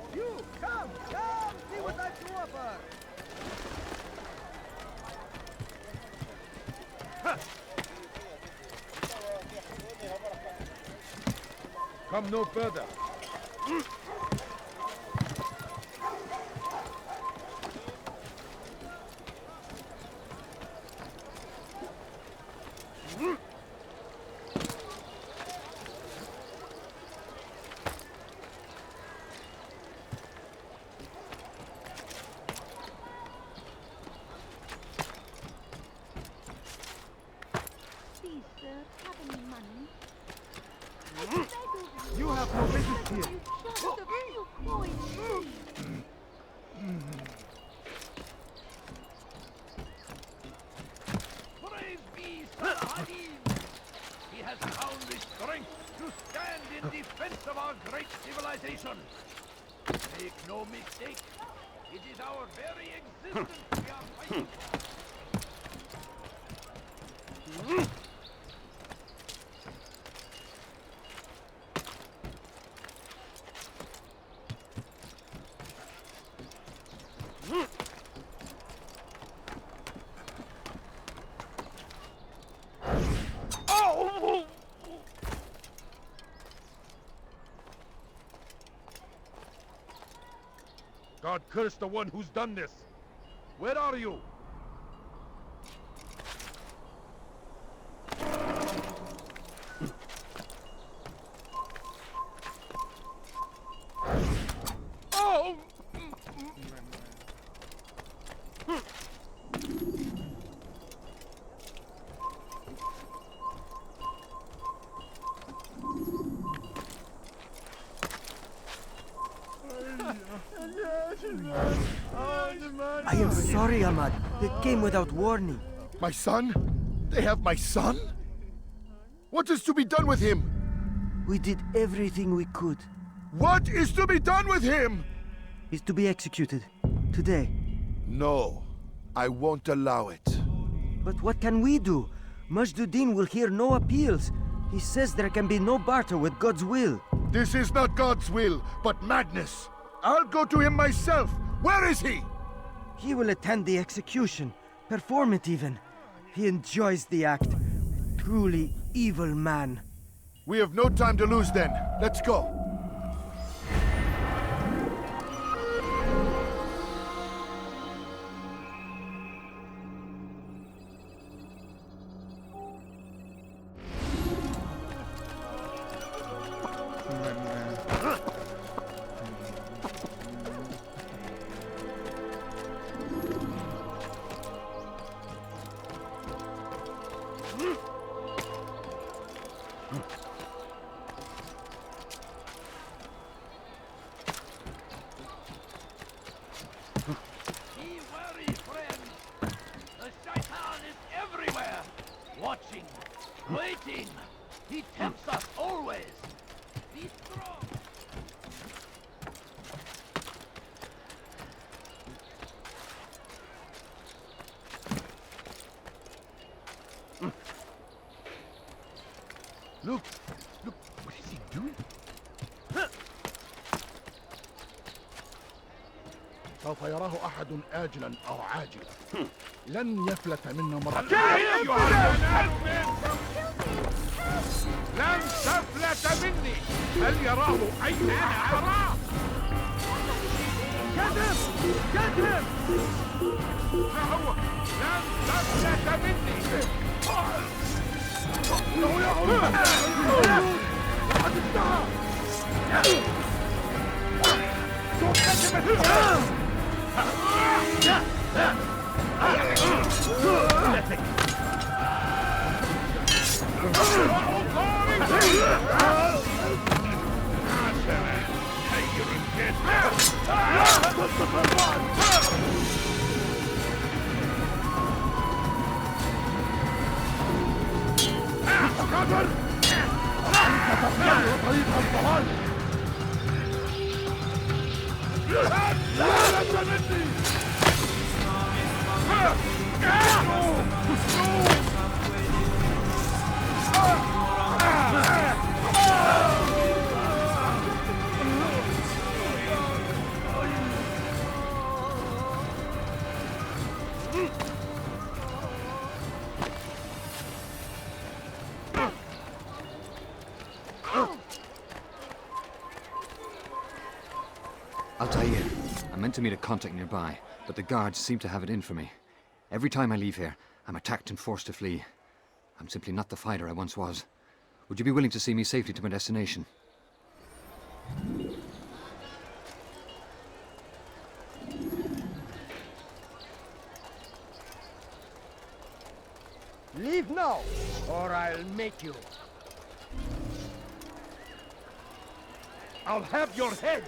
Yes, you! Come! Come! See what I've to offer! Come no further. Please, sir, have any money? You have no business here. Just a few coins, please. Praise be Sir Addin! He has found the strength to stand in defense of our great civilization. Make no mistake, it is our very existence we are fighting for. God curse the one who's done this. Where are you? Oh! I am sorry, Ahmad. They came without warning. My son? They have my son? What is to be done with him? We did everything we could. What is to be done with him? He's to be executed. Today. No, I won't allow it. But what can we do? Majduddin will hear no appeals. He says there can be no barter with God's will. This is not God's will, but madness. I'll go to him myself. Where is he? He will attend the execution. Perform it even. He enjoys the act. Truly evil man. We have no time to lose then. Let's go. Be wary, friends! The Shaitan is everywhere! Watching, waiting! He tempts us always! Be strong! Look! Look! What is he doing? سوف يراه أحد آجلا أو عاجلا. لن يفلت منا مرة. لن تفلت مني. هل يراه أي أحد؟ كذب! كذب! ما هو؟ لن تفلت مني. إنه يهرب. لقد انتهى. Altair, I'm meant to meet a contact nearby, but the guards seem to have it in for me. Every time I leave here, I'm attacked and forced to flee. I'm simply not the fighter I once was. Would you be willing to see me safely to my destination? Leave now, or I'll make you. I'll have your head.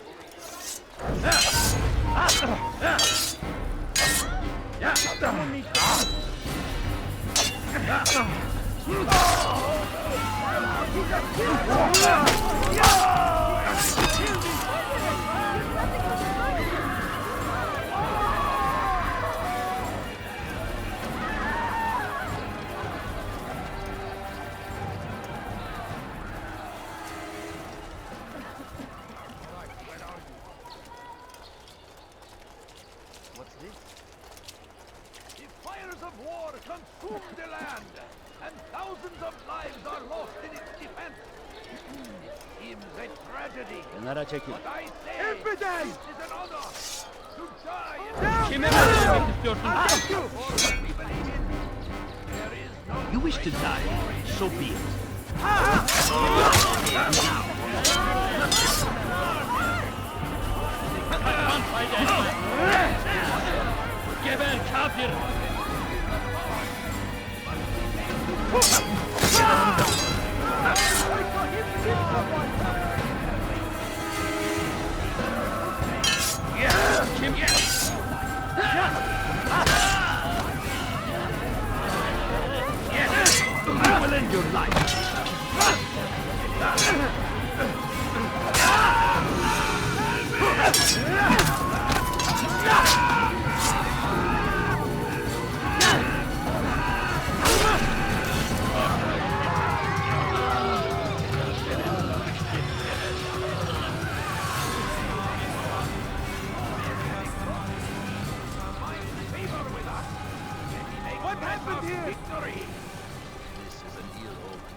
What's this? The fires of war consume the land, and thousands of lives are lost in its defense. It seems a tragedy, but I say Ep.10! this is an honor to die in I'll take you! for what we believe in. There is no You wish to die, so be it. جبل كافر. You will end your life. what happened here? Victory. This is an ill omen.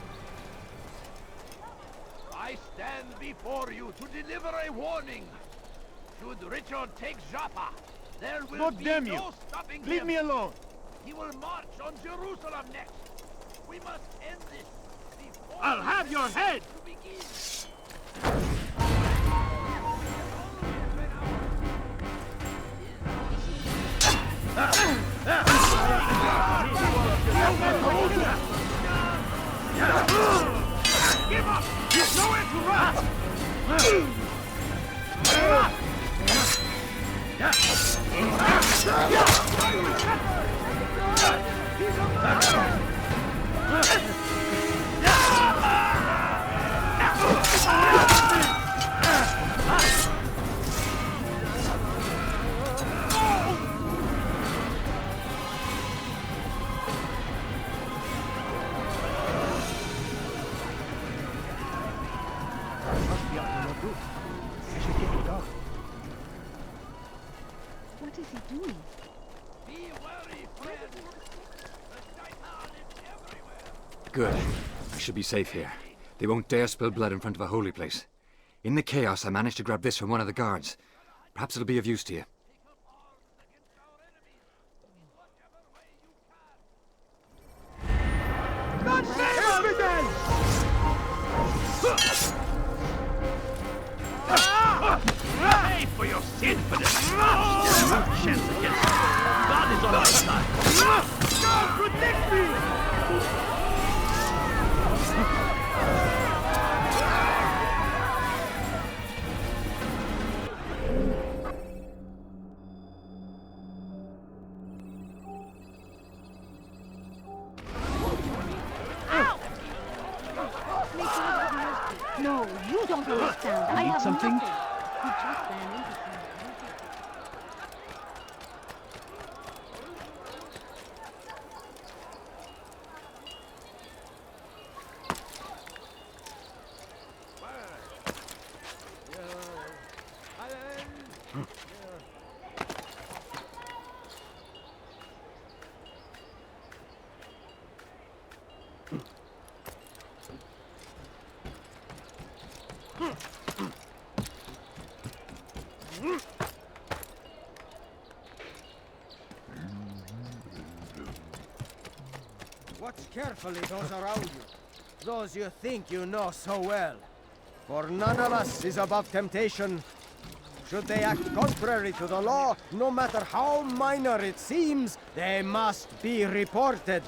I stand before you to deliver a warning. Should Richard take Jaffa, there will God be damn no you. stopping Leave him. me alone. He will march on Jerusalem next. We must end this before I'll have your head. to begin. Give up! There's nowhere to run! What is he doing? Be wary, friend. The shaitan is everywhere. Good. I should be safe here. They won't dare spill blood in front of a holy place. In the chaos, I managed to grab this from one of the guards. Perhaps it'll be of use to you. Take up arms against our enemies in whatever way you can. God save Pay for your sin for this. No chance against us. God is on our side. God, protect me! No, you don't understand. I Need have something? nothing. He just ran into something. Hmm. carefully those around you, those you think you know so well. For none of us is above temptation. Should they act contrary to the law, no matter how minor it seems, they must be reported.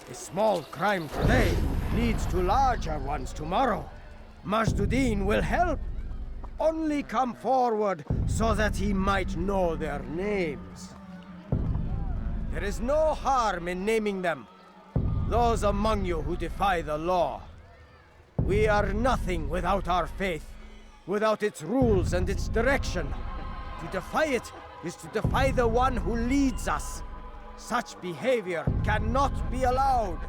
A small crime today leads to larger ones tomorrow. Majd-Uddin will help. Only come forward so that he might know their names. There is no harm in naming them. Those among you who defy the law. We are nothing without our faith, without its rules and its direction. To defy it is to defy the one who leads us. Such behavior cannot be allowed.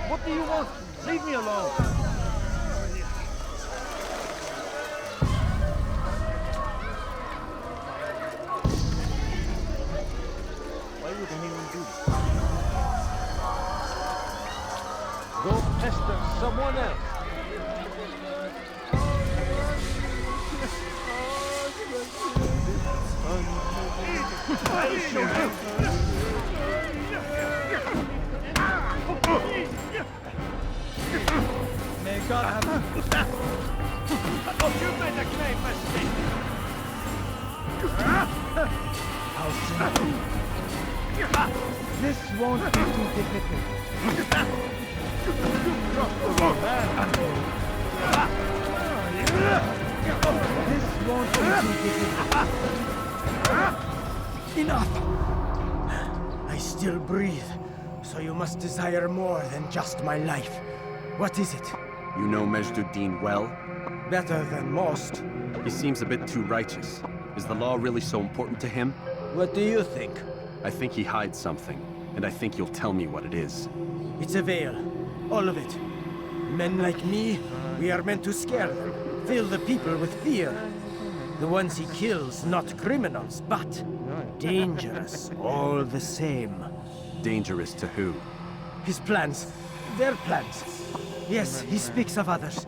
What do you want? Leave me alone. Why would anyone do this? Go pester someone else. I'll show you. May God have... Oh, you made a great mistake! How simple. This won't be too difficult. This won't be too difficult. Enough! I still breathe, so you must desire more than just my life. What is it? You know Majd-Uddin well? Better than most. He seems a bit too righteous. Is the law really so important to him? What do you think? I think he hides something, and I think you'll tell me what it is. It's a veil. All of it. Men like me, we are meant to scare them, fill the people with fear. The ones he kills, not criminals, but dangerous all the same. Dangerous to who? His plans. Their plans. Yes, he speaks of others.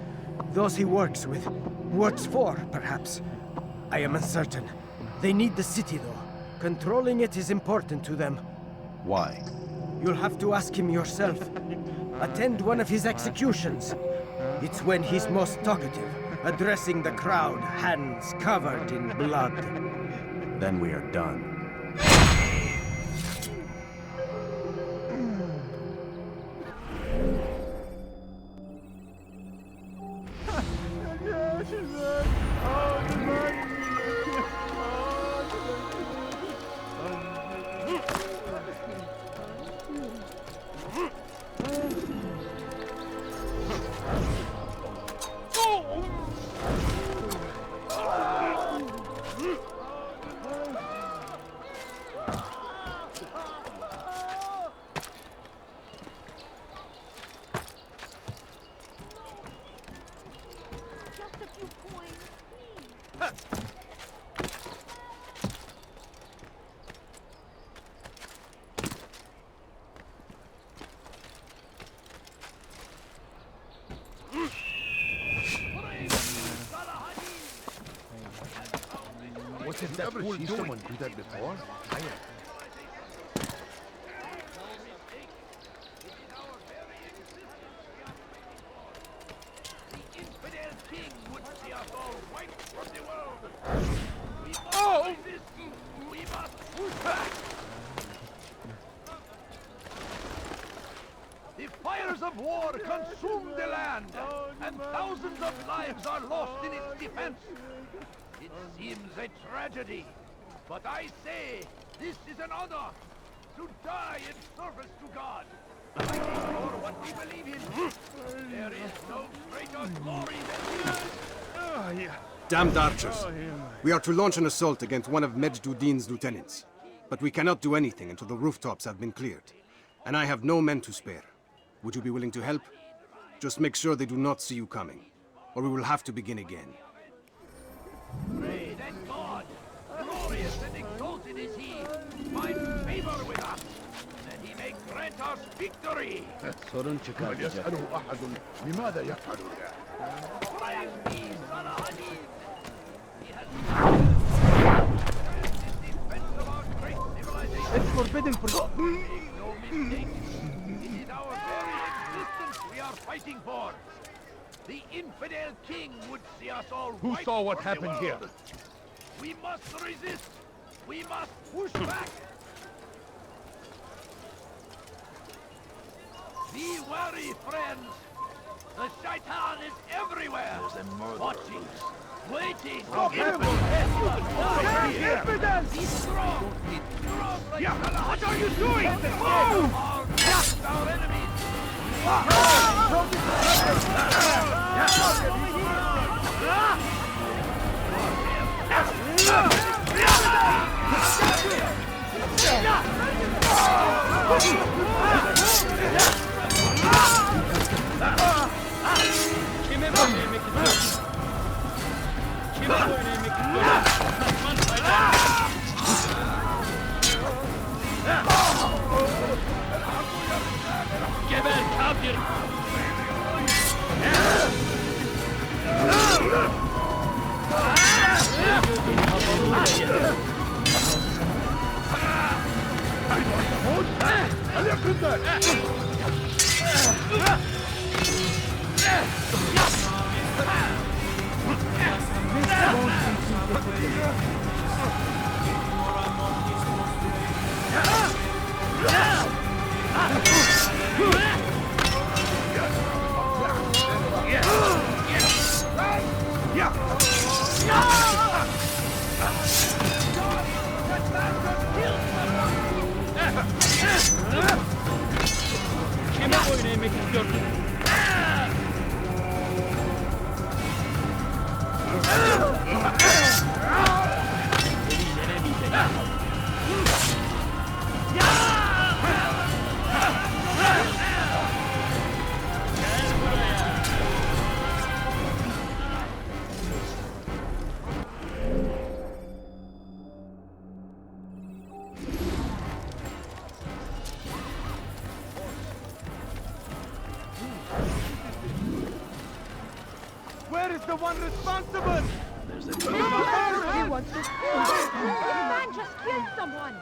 Those he works with. Works for, perhaps. I am uncertain. They need the city, though. Controlling it is important to them. Why? You'll have to ask him yourself. Attend one of his executions. It's when he's most talkative, addressing the crowd, hands covered in blood. Then we are done. Just a few coins, please. What did that fool do? Someone do that before? The infidel king would see us all wiped from the world. We must fight this. We must push back. The fires of war consume the land, and thousands of lives are lost in its defense. It seems a tragedy, but I say this is an honor to die in service to God. Fighting for what we believe in. There is no greater glory than this. Damned archers! We are to launch an assault against one of Majd-Uddin's lieutenants. But we cannot do anything until the rooftops have been cleared. And I have no men to spare. Would you be willing to help? Just make sure they do not see you coming, or we will have to begin again. Pray that God, glorious and exalted is He, find favor with us, that He may grant us victory. هل يسأله أحد لماذا يفعل ذلك؟ Praise be Salah Addin. He has It's forbidden for... Make no mistake. It is our very existence we are fighting for. The infidel king would see us all Who wiped saw what from the happened here? world. We must resist. We must push back. Be wary, friends. The shaitan is everywhere. Watching, waiting. Be strong. Strong like What are you doing? our enemies. جبل كافر Kime boyun eğmek istiyorsun? Where is the one responsible? He wants to kill me. The man just killed someone.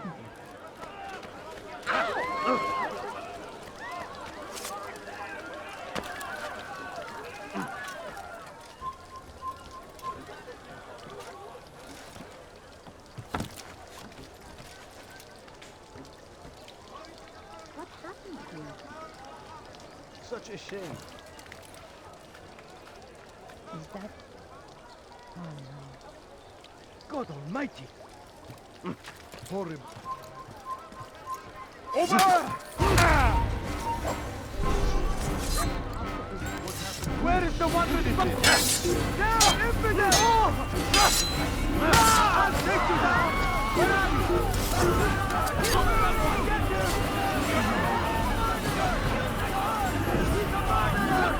What happened here? Such a shame. Is that... Oh no. God almighty! Horrible. Where is the one with the... Down, infidel! I'll take you down! Where are you?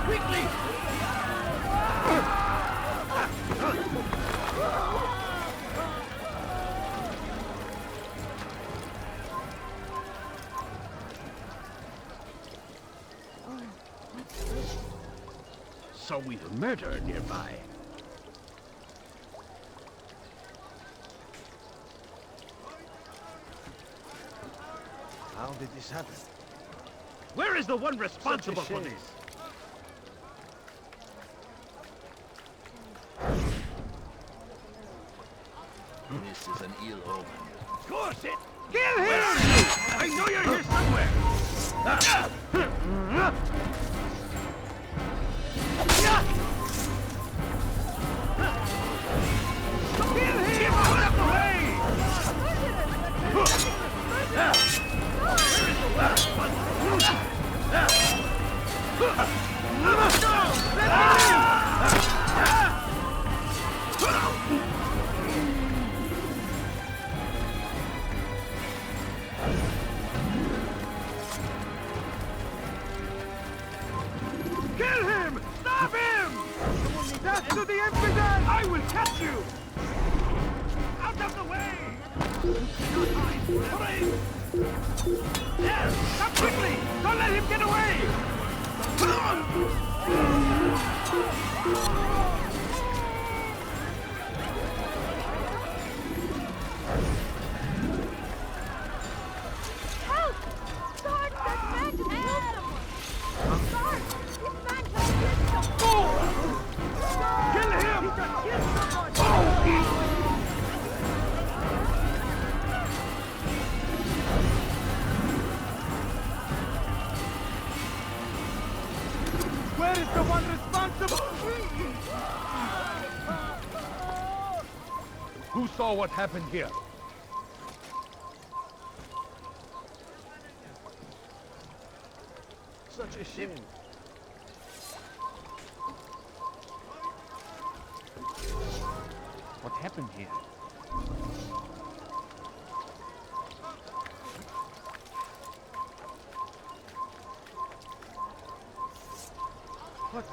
Quickly! So we've murder nearby. How did this happen? Where is the one responsible for shame. this? This is an ill omen. Course it! Kill him! Where are you? I know you're here somewhere! Kill him! Put up the way! Kill him! Stop him! Death to the infidel! I will catch you! Out of the way! Hurry! There! Come quickly! Don't let him get away! the one responsible? Who saw what happened here? Such a shame. What happened here? What?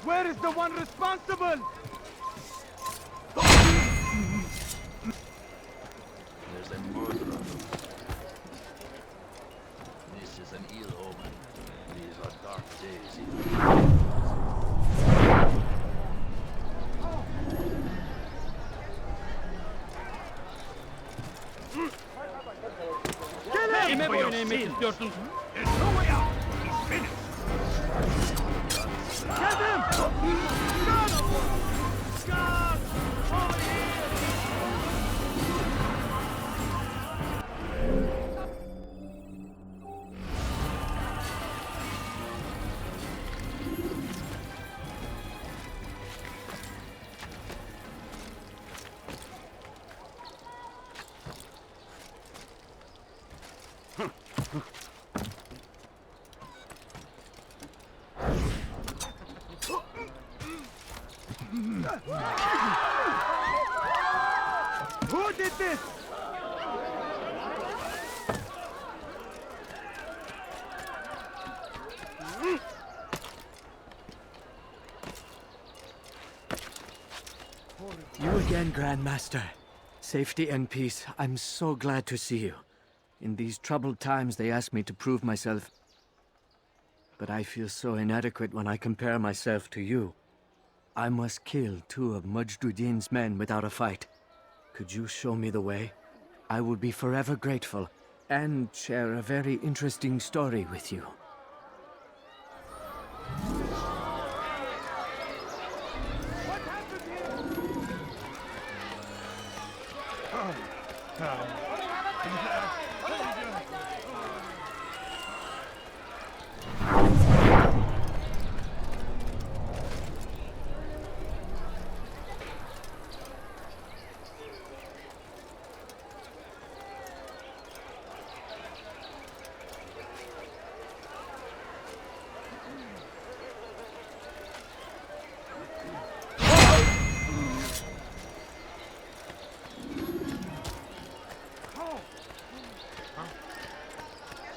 Where is the one responsible? There's a murderer. This is an ill omen. These are dark days. Kill him! Kime boyun eğmek istiyorsun? There's no way out. He's finished. Get him! God! God! Over here! Who did this? You again, Grandmaster. Safety and peace. I'm so glad to see you. In these troubled times, they ask me to prove myself. But I feel so inadequate when I compare myself to you. I must kill 2 of Majduddin's men without a fight. Could you show me the way? I will be forever grateful, and share a very interesting story with you. What happened here?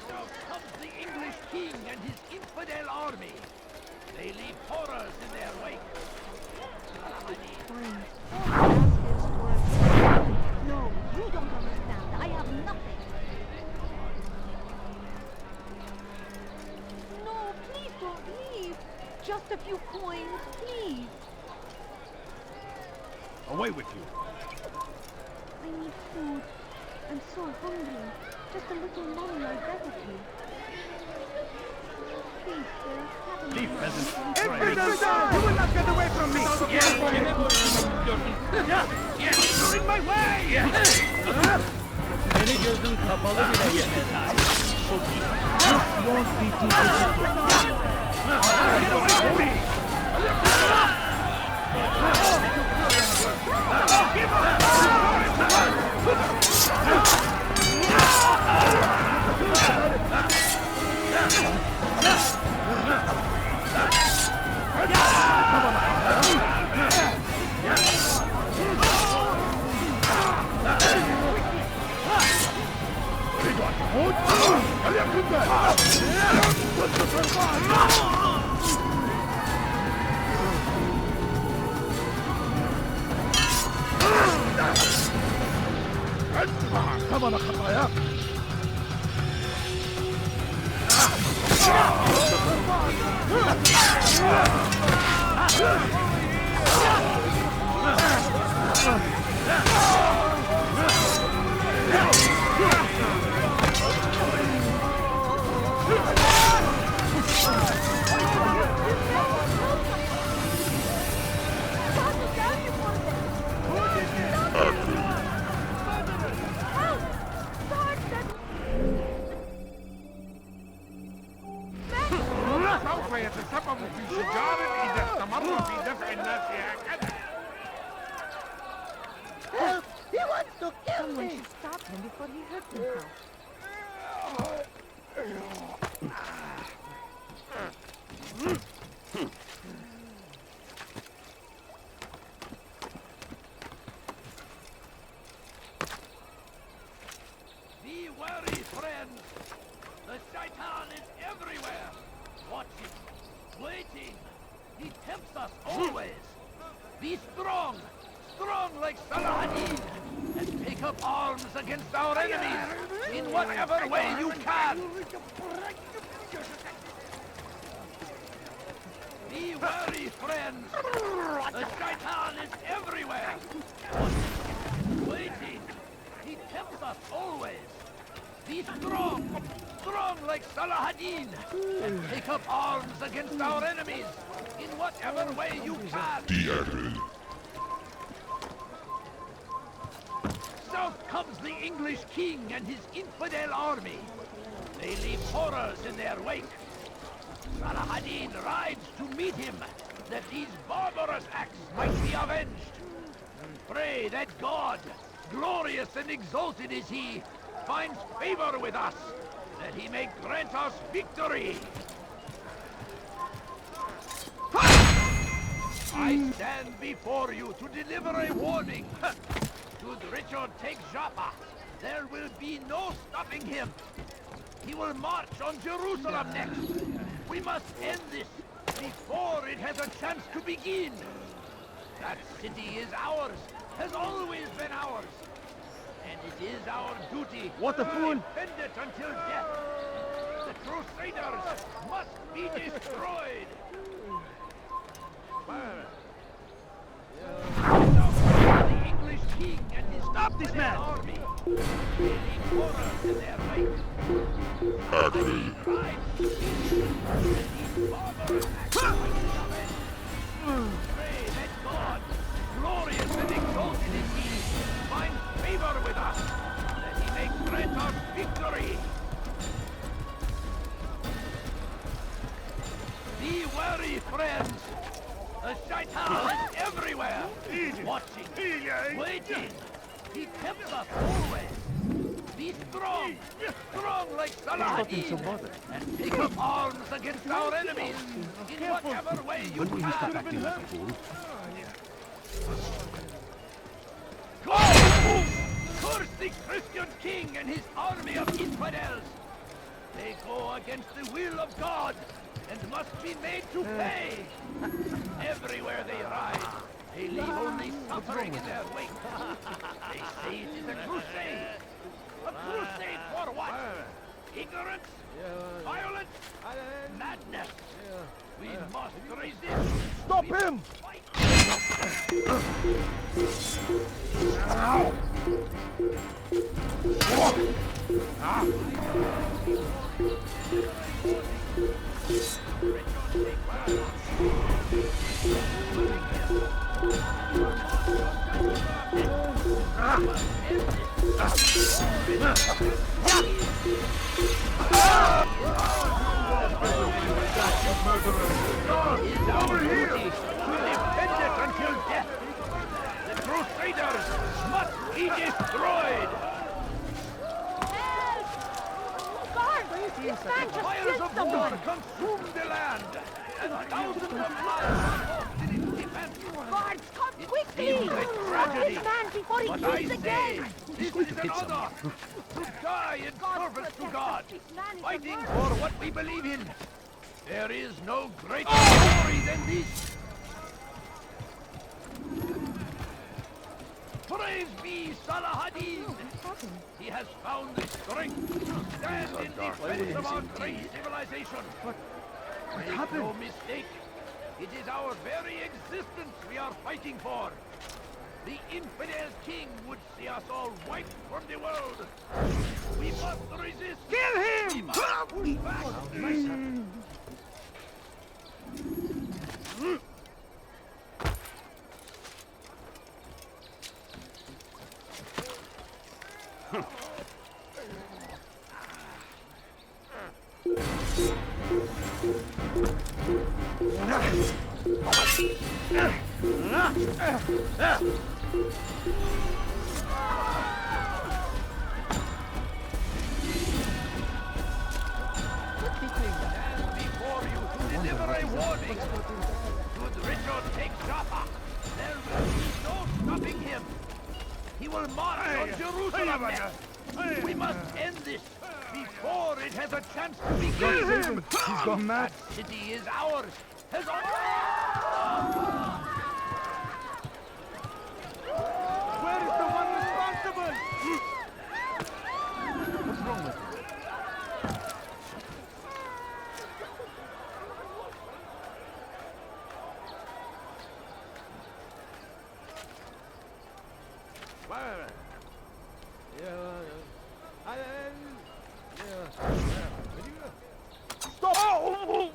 Now comes the English king and his infidel army. They leave horrors in their wake. Fine. All I ask is for No, you don't understand. I have nothing. No, please don't leave. Just a few coins, please. Away with you. I need food. I'm so hungry. Just a little money, I beg of you. Please, sir, have a Leave, peasant. Infidels! You will not get away from me! Kime boyun eğmek istiyorsun? You're in my way! Seni gözün kapalı bile yemez. Won't be too difficult. Get away from me! Give ثمن خطاياك. سوف يتسبب في شجار إذا استمروا في دفع الناس هكذا. Help! He wants to kill me! Someone should stop him before he hurts himself. Be wary, friends. The shaitan is everywhere. Watching, waiting. He tempts us always. Be strong. Strong like Salah-ad-Din. And take up arms against our enemies in whatever way you can. Be wary, friends. The shaitan is everywhere. Watching, waiting. He tempts us always. Be strong. Strong like Salah-ad-Din. And take up arms against our enemies in whatever way you can. South comes the English king and his infidel army. They leave horrors in their wake. Salah-ad-Din rides to meet him, that these barbarous acts might be avenged. Pray that God, glorious and exalted is he, finds favor with us, that he may grant us victory. I stand before you to deliver a warning. Should Richard take Joppa, there will be no stopping him. He will march on Jerusalem next. We must end this before it has a chance to begin. That city is ours, has always been ours. And it is our duty to defend it until death. The Crusaders must be destroyed. The English king and his army. They leave horrors in their wake. Addin rides to meet him, and these barbarous acts might be avenged. Pray that God, glorious and exalted is he, finds favor with us, that he may grant us victory. Be wary, friends. The shaitan is everywhere, watching, waiting. He tempts us always. Be strong, strong like Salah-ad-Din, and take up arms against our enemies in whatever way you can. Curse the Christian king and his army of infidels. They go against the will of God and must be made to pay. Everywhere they ride, they leave only suffering in their wake. They say it is a crusade. A crusade for what? Ignorance? Violence? Madness? We must resist. Stop him! Over here! To defend it until death! The Crusaders must be destroyed! Guard! This man The just fires killed of war someone! consume the land! And thousands of lives are lost in its defense! Guards, come quickly! Seems a tragedy! This man before he But kills I again! say, this is an honor! To die in service to God! Fighting for what we believe in! There is no greater glory than this! Praise be Salah-ad-Din! He has found the strength to stand in defense of our great civilization. Make no mistake, it is our very existence we are fighting for. The infidel king would see us all wiped from the world. We must resist. Kill him! We must push back. Before you to deliver a warning. Should Richard take Jaffa, there will be no stopping him. He will march on Jerusalem next. We must end this before it has a chance to begin. He's gone mad. That city is ours. Has Where is the one responsible? What's wrong with him? Stop! Oh!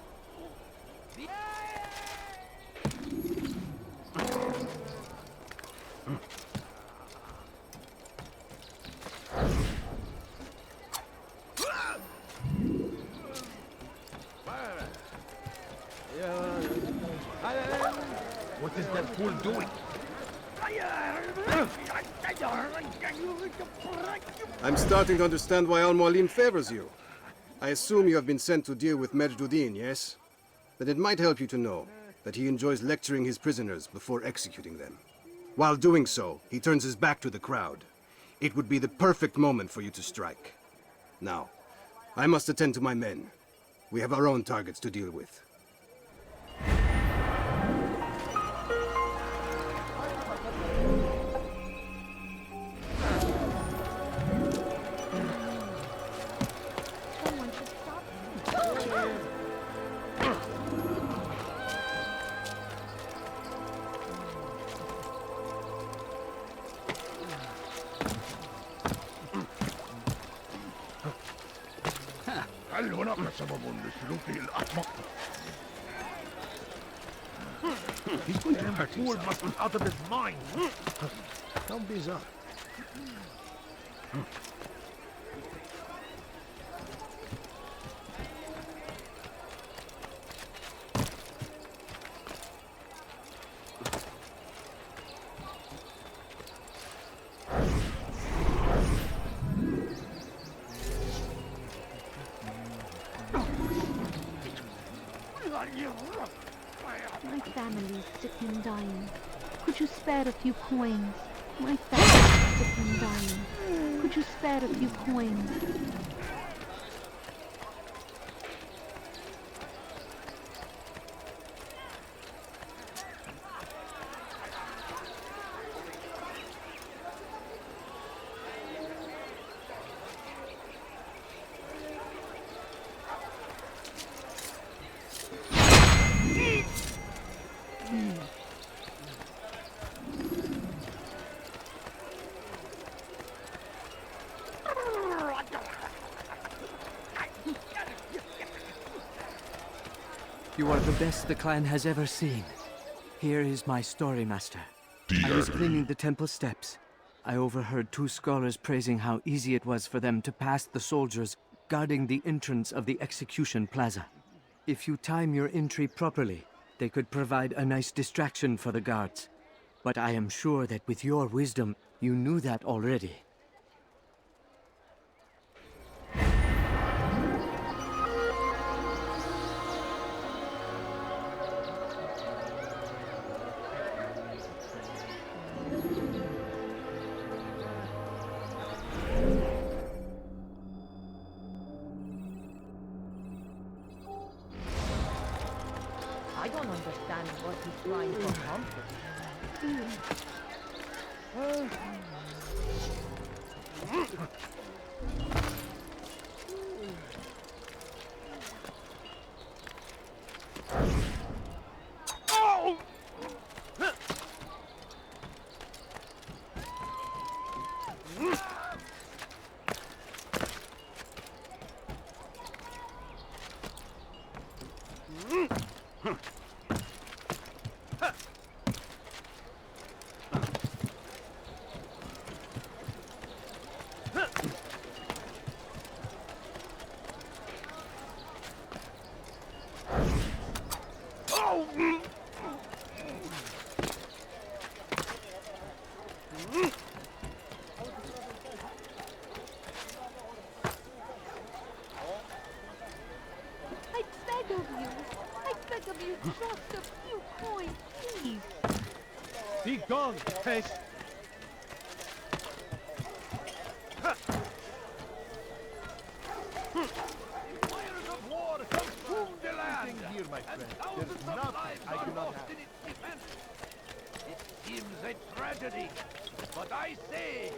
What is that fool doing? I'm starting to understand why Al-Mualim favors you. I assume you have been sent to deal with Majd-ud-Din, yes? Then it might help you to know that he enjoys lecturing his prisoners before executing them. While doing so, he turns his back to the crowd. It would be the perfect moment for you to strike. Now, I must attend to my men. We have our own targets to deal with. Someone should stop him. هل هناك سبب لسلوكه الأحمق؟ He's going to hurt fool must be out of his mind. Don't be bizarre. My family's sick and dying. Could you spare a few coins? My family's sick and dying. Could you spare a few coins? You are the best the clan has ever seen. Here is my story, Master. I was cleaning the temple steps. I overheard two scholars praising how easy it was for them to pass the soldiers guarding the entrance of the execution plaza. If you time your entry properly, they could provide a nice distraction for the guards. But I am sure that with your wisdom, you knew that already. I don't understand what he's trying to accomplish. Gone, haste. Fires of war consume the land, Here, my friend. and thousands There's of nothing lives I are do not lost have. in its defense. It seems a tragedy, but I say,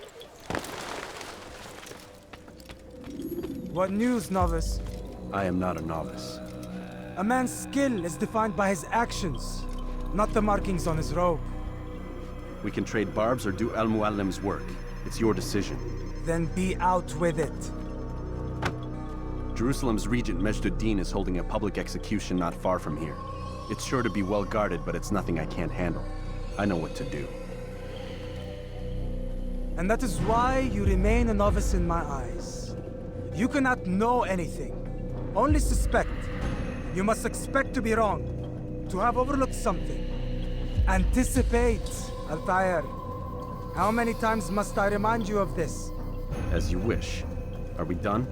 What news, novice? I am not a novice. A man's skill is defined by his actions, not the markings on his robe. We can trade barbs or do Al-Muallim's work. It's your decision. Then be out with it. Jerusalem's regent Majd-ud-Din is holding a public execution not far from here. It's sure to be well guarded, but it's nothing I can't handle. I know what to do. And that is why you remain a novice in my eyes. You cannot know anything, only suspect. You must expect to be wrong, to have overlooked something. Anticipate, Altair. How many times must I remind you of this? As you wish. Are we done?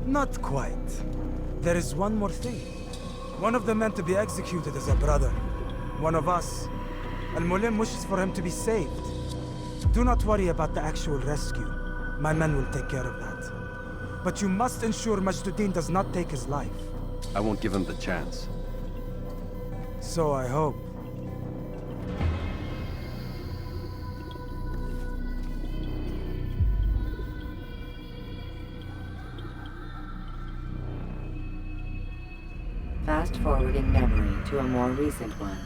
Not quite. There is one more thing. One of the men to be executed is a brother. One of us. Al-Mulim wishes for him to be saved. Do not worry about the actual rescue. My men will take care of that. But you must ensure Majd-ud-Din does not take his life. I won't give him the chance. So I hope. Fast forwarding memory to a more recent one.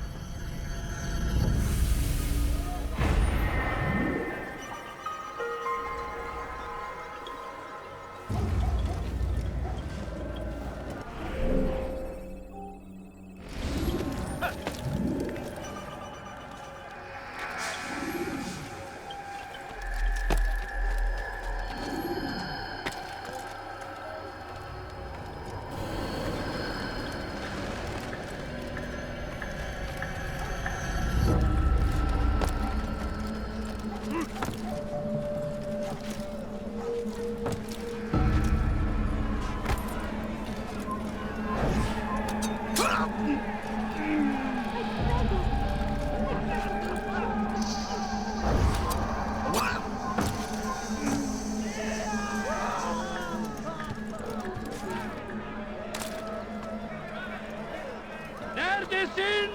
Neredesin?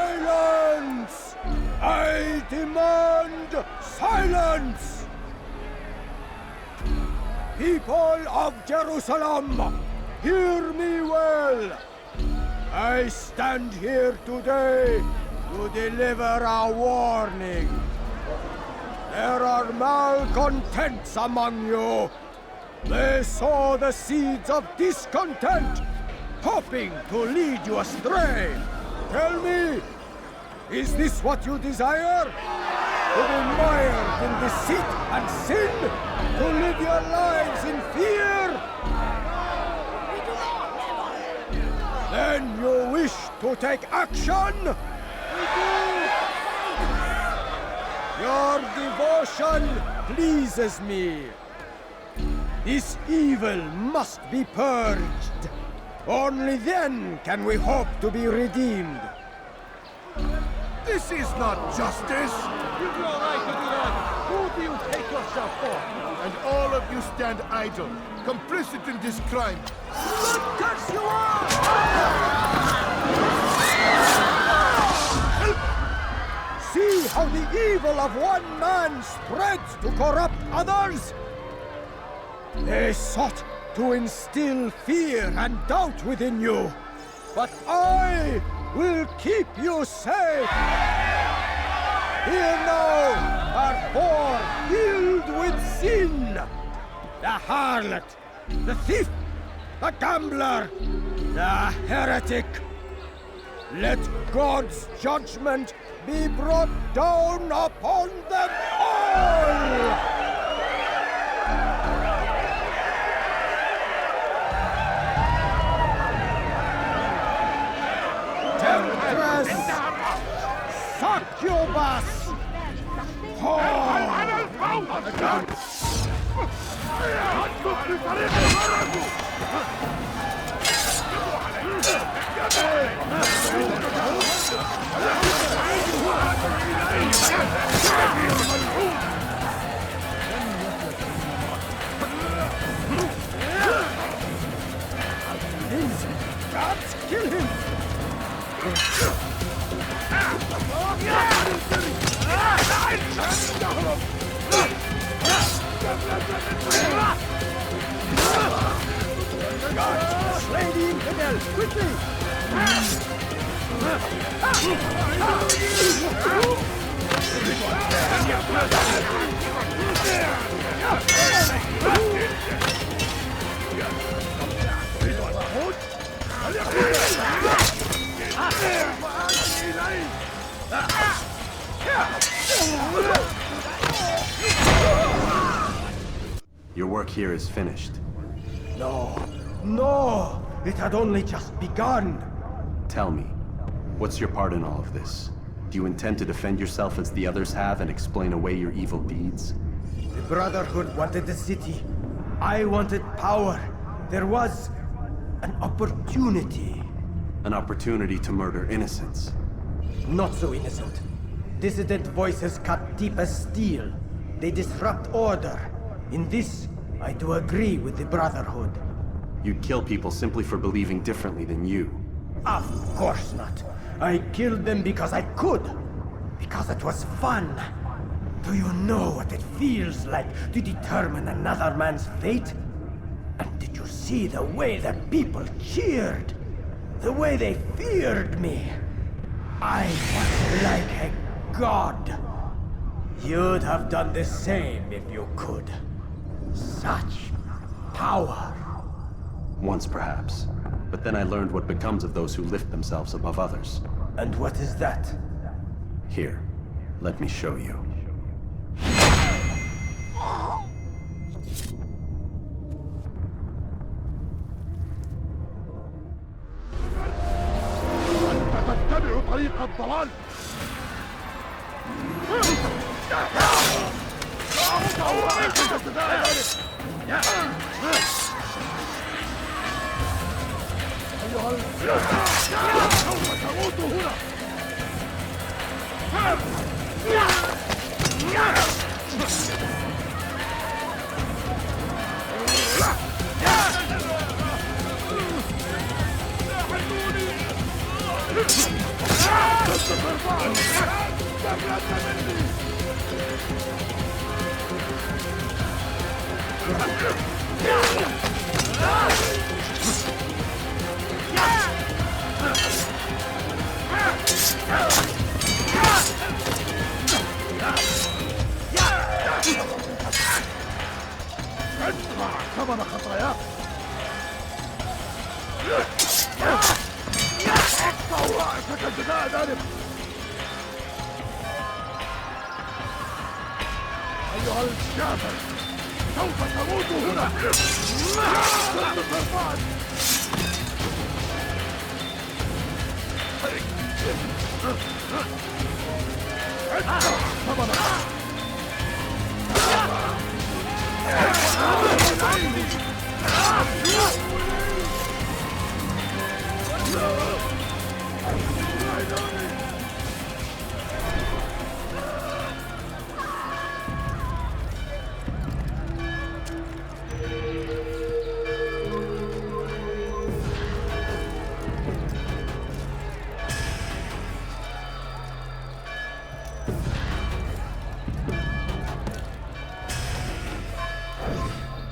Silence! I demand silence! People of Jerusalem, hear me well. I stand here today to deliver a warning. There are malcontents among you. They sow the seeds of discontent, hoping to lead you astray. Tell me, is this what you desire? To be mired in deceit and sin? To live your lives in fear? Then you wish to take action? Your devotion pleases me. This evil must be purged. Only then can we hope to be redeemed. This is not justice! You'd be all right to do that. Who do you take yourself for? And all of you stand idle, complicit in this crime. What curse you are! See how the evil of one man spreads to corrupt others? They sought to instill fear and doubt within you. But I will keep you safe. Hear now are poor, filled with sin. The harlot, the thief, the gambler, the heretic. Let God's judgment be brought down upon them all! Temptress! Succubus! Guards, kill him! Guards, slay the infidel, quickly! Your work here is finished. No, no! It had only just begun! Tell me, what's your part in all of this? Do you intend to defend yourself as the others have and explain away your evil deeds? The Brotherhood wanted the city. I wanted power. There was an opportunity. An opportunity to murder innocents. Not so innocent. Dissident voices cut deep as steel. They disrupt order. In this, I do agree with the Brotherhood. You'd kill people simply for believing differently than you. Of course not. I killed them because I could. Because it was fun. Do you know what it feels like to determine another man's fate? And did you see the way the people cheered? The way they feared me? I was like a god. You'd have done the same if you could. Such power. Once perhaps. But then I learned what becomes of those who lift themselves above others. And what is that? Here, let me show you. تتبع طريق الضلال. سوف تموت هنا. ادفع ثمن خطاياك. اقطع رأسك جزاء ذلك. أيها الجابر سوف تموت هنا. ادفع ثمن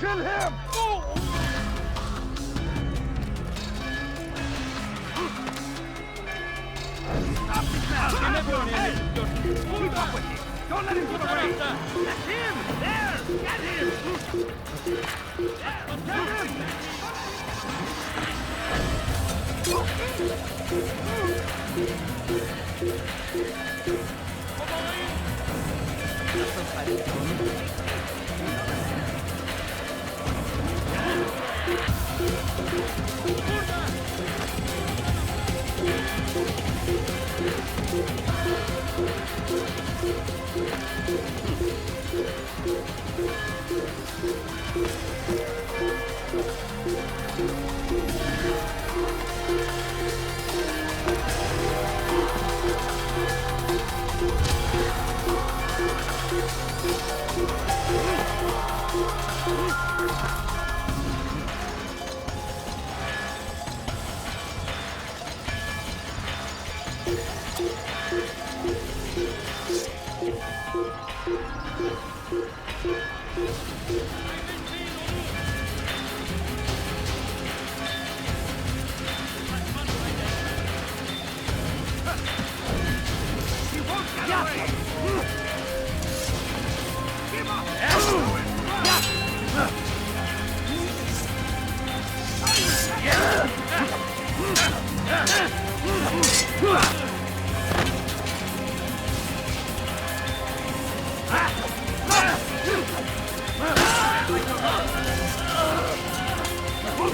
Kill him! Don't let him get away! That's him! There! Get him! There! Get him!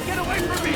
Get away from me!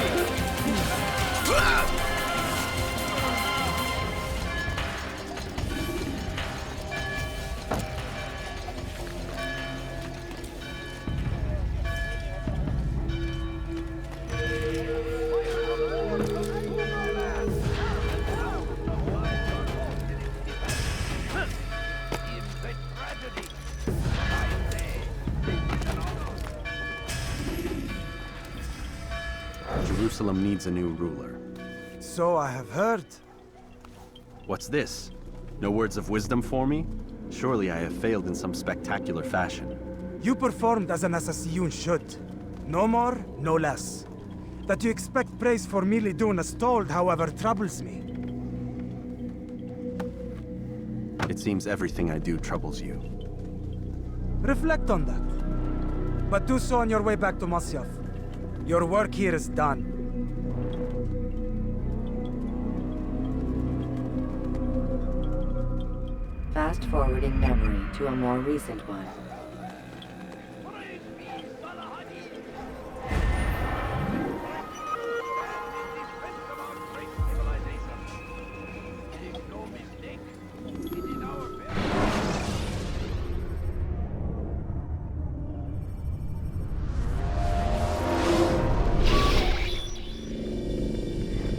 Jerusalem needs a new ruler. So I have heard. What's this? No words of wisdom for me? Surely I have failed in some spectacular fashion. You performed as an assassin should. No more, no less. That you expect praise for merely doing as told, however, troubles me. It seems everything I do troubles you. Reflect on that. But do so on your way back to Masyaf. Your work here is done. Fast forwarding memory to a more recent one.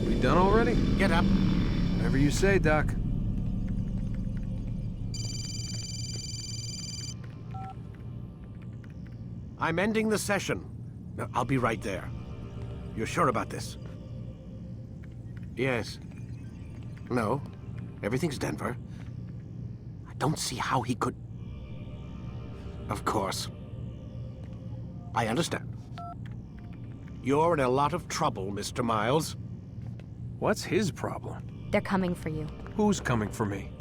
We done already? Get up. Whatever you say, Doc. I'm ending the session. I'll be right there. You're sure about this? Yes. No. Everything's Denver. I don't see how he could... Of course. I understand. You're in a lot of trouble, Mr. Miles. What's his problem? They're coming for you. Who's coming for me?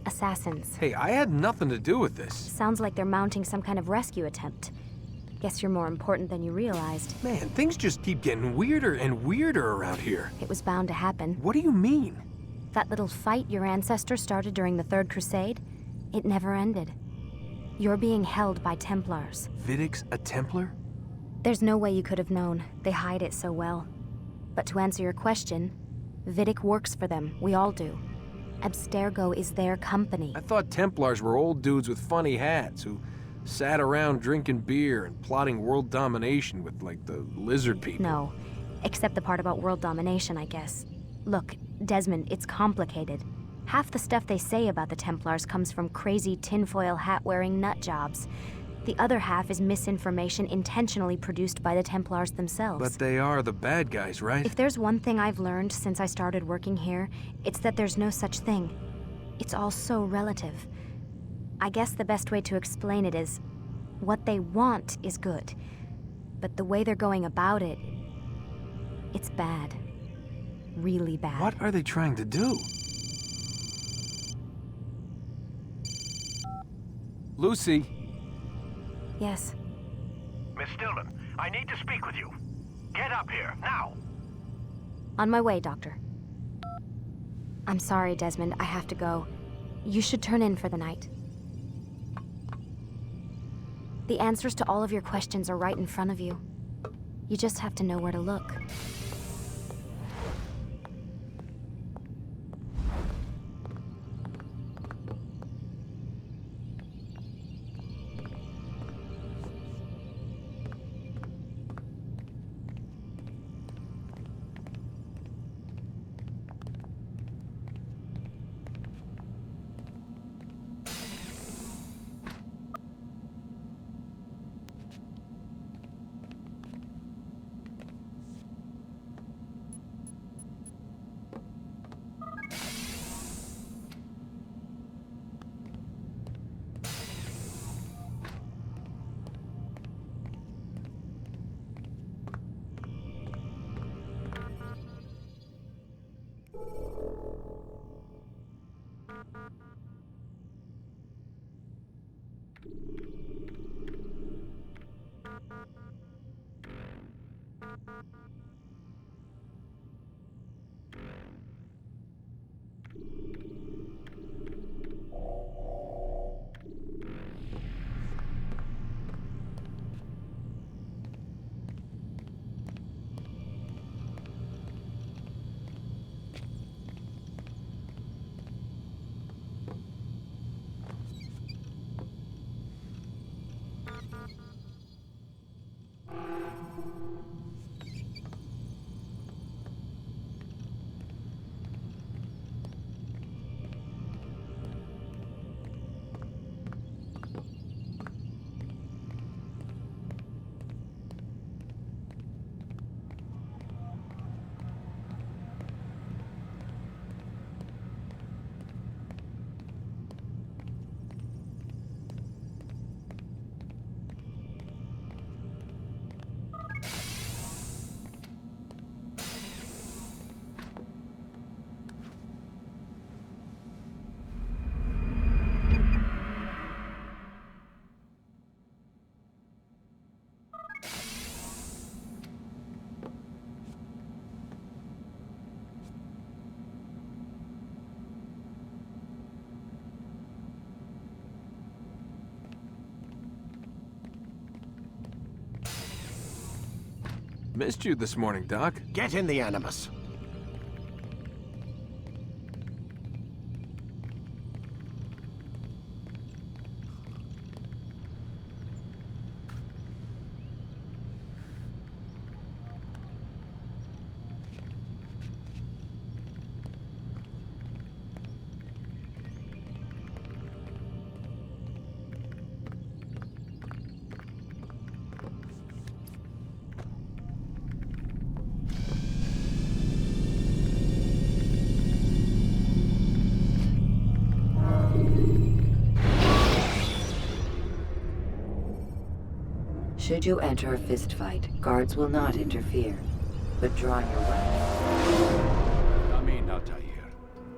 Assassins. Hey, I had nothing to do with this. Sounds like they're mounting some kind of rescue attempt. Guess you're more important than you realized. Man, things just keep getting weirder and weirder around here. It was bound to happen. What do you mean? That little fight your ancestors started during the Third Crusade, it never ended. You're being held by Templars. Vidic's a Templar? There's no way you could have known. They hide it so well. But to answer your question, Vidic works for them. We all do. Abstergo is their company. I thought Templars were old dudes with funny hats who sat around drinking beer and plotting world domination with, like, the lizard people. No, except the part about world domination, I guess. Look, Desmond, it's complicated. Half the stuff they say about the Templars comes from crazy tinfoil hat-wearing nut jobs. The other half is misinformation intentionally produced by the Templars themselves. But they are the bad guys, right? If there's one thing I've learned since I started working here, it's that there's no such thing. It's all so relative. I guess the best way to explain it is, what they want is good, but the way they're going about it, it's bad. Really bad. What are they trying to do? Lucy! Yes. Miss Stillman, I need to speak with you. Get up here, now! On my way, Doctor. I'm sorry, Desmond. I have to go. You should turn in for the night. The answers to all of your questions are right in front of you. You just have to know where to look. Missed you this morning, Doc. Get in the Animus. Should you enter a fistfight, guards will not interfere, but draw your weapon. Come in, Altair.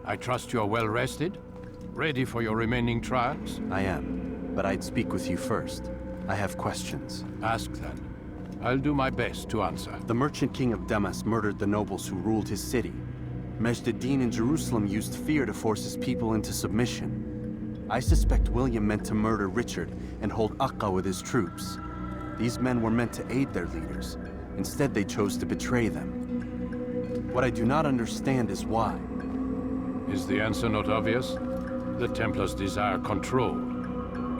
I trust you're well rested? Ready for your remaining trials? I am, but I'd speak with you first. I have questions. Ask then. I'll do my best to answer. The merchant king of Damas murdered the nobles who ruled his city. Addin in Jerusalem used fear to force his people into submission. I suspect William meant to murder Richard and hold Akka with his troops. These men were meant to aid their leaders. Instead, they chose to betray them. What I do not understand is why. Is the answer not obvious? The Templars desire control.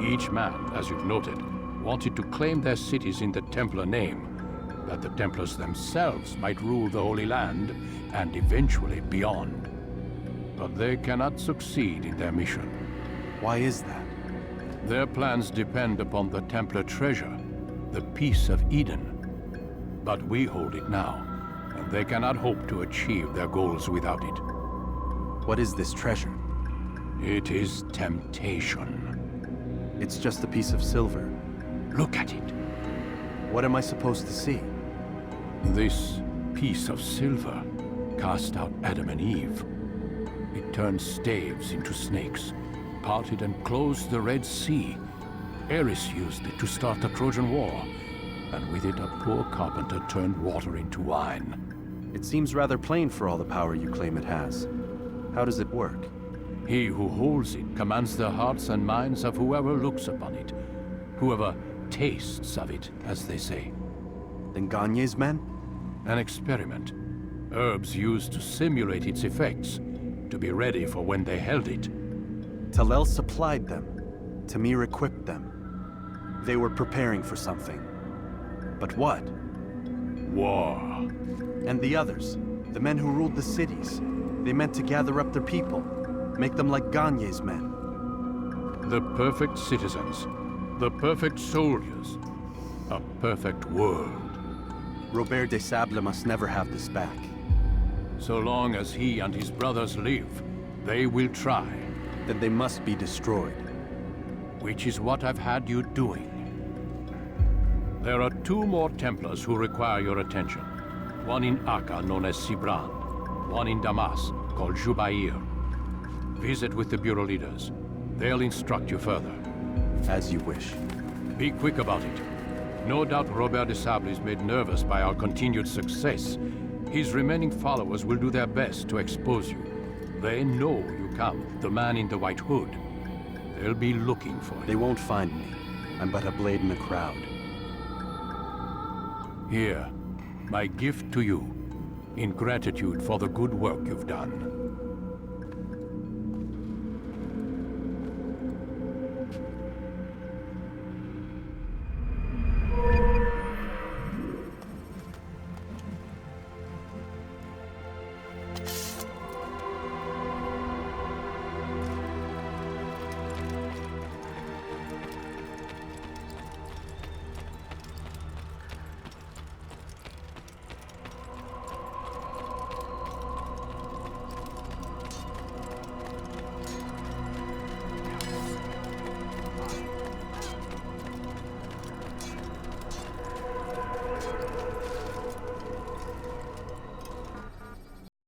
Each man, as you've noted, wanted to claim their cities in the Templar name, that the Templars themselves might rule the Holy Land and eventually beyond. But they cannot succeed in their mission. Why is that? Their plans depend upon the Templar treasure, the Peace of Eden. But we hold it now, and they cannot hope to achieve their goals without it. What is this treasure? It is temptation. It's just a piece of silver. Look at it. What am I supposed to see? This piece of silver cast out Adam and Eve. It turned staves into snakes, parted and closed the Red Sea, Eris used it to start the Trojan War, and with it a poor carpenter turned water into wine. It seems rather plain for all the power you claim it has. How does it work? He who holds it commands the hearts and minds of whoever looks upon it, whoever tastes of it, as they say. Then Gagne's men? An experiment. Herbs used to simulate its effects, to be ready for when they held it. Talel supplied them. Tamir equipped them. They were preparing for something. But what? War. And the others, the men who ruled the cities, they meant to gather up their people, make them like Gagne's men. The perfect citizens, the perfect soldiers, a perfect world. Robert de Sable must never have this back. So long as he and his brothers live, they will try. Then they must be destroyed. Which is what I've had you doing. There are 2 more Templars who require your attention. One in Akka, known as Sibran. One in Damas, called Jubair. Visit with the Bureau leaders. They'll instruct you further. As you wish. Be quick about it. No doubt Robert de Sable is made nervous by our continued success. His remaining followers will do their best to expose you. They know you come, the man in the white hood. They'll be looking for you. They won't find me. I'm but a blade in the crowd. Here, my gift to you, in gratitude for the good work you've done.